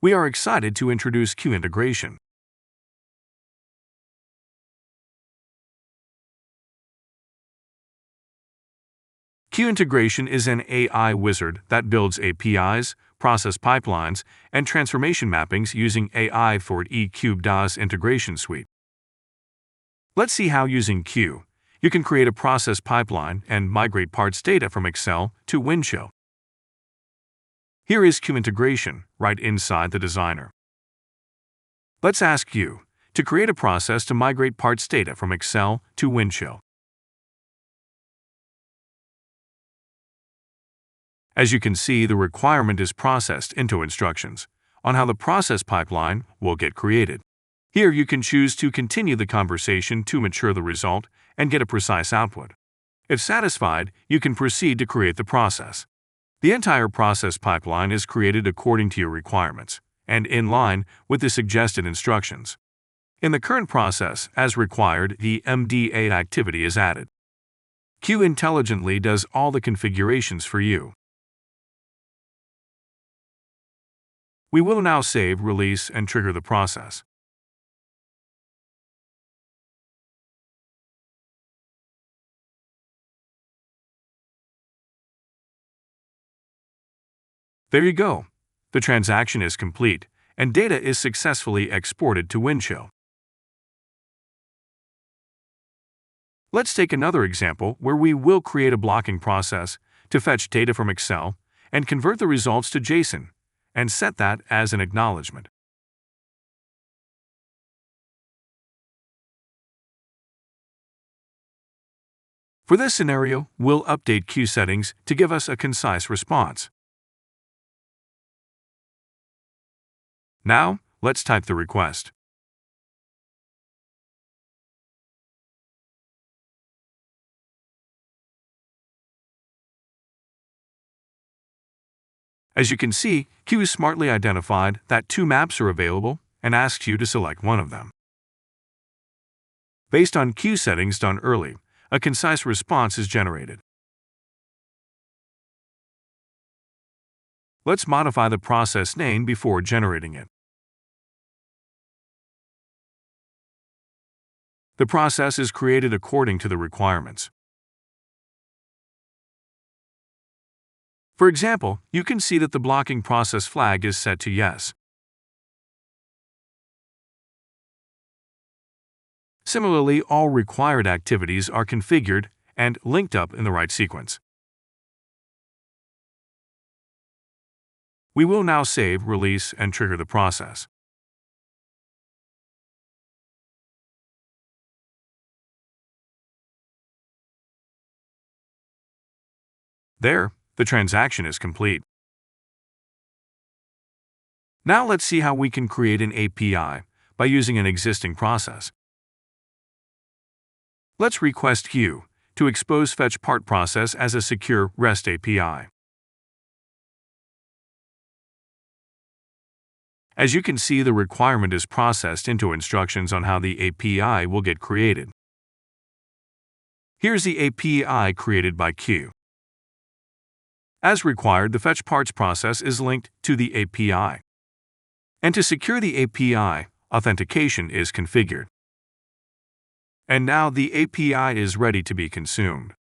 We are excited to introduce Q integration. Q integration is an AI wizard that builds APIs, process pipelines, and transformation mappings using AI for eCube integration suite. Let's see how using Q, you can create a process pipeline and migrate parts data from Excel to Windchill. Here is Q integration right inside the designer. Let's ask Q to create a process to migrate parts data from Excel to Windchill. As you can see, the requirement is processed into instructions on how the process pipeline will get created. Here you can choose to continue the conversation to mature the result and get a precise output. If satisfied, you can proceed to create the process. The entire process pipeline is created according to your requirements and in line with the suggested instructions. In the current process, as required, the MDA activity is added. Q intelligently does all the configurations for you. We will now save, release, and trigger the process. There you go. The transaction is complete, and data is successfully exported to Windchill. Let's take another example where we will create a blocking process to fetch data from Excel and convert the results to JSON, and set that as an acknowledgement. For this scenario, we'll update Q settings to give us a concise response. Now, let's type the request. As you can see, Q smartly identified that two maps are available and asks you to select one of them. Based on Q settings done early, a concise response is generated. Let's modify the process name before generating it. The process is created according to the requirements. For example, you can see that the blocking process flag is set to yes. Similarly, all required activities are configured and linked up in the right sequence. We will now save, release, and trigger the process. There, the transaction is complete. Now let's see how we can create an API by using an existing process. Let's request Q to expose fetch part process as a secure REST API. As you can see, the requirement is processed into instructions on how the API will get created. Here's the API created by Q. As required, the fetch parts process is linked to the API. And to secure the API, authentication is configured. And now the API is ready to be consumed.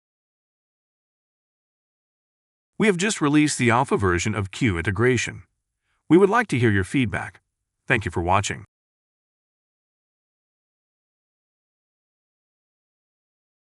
We have just released the alpha version of Q integration. We would like to hear your feedback. Thank you for watching.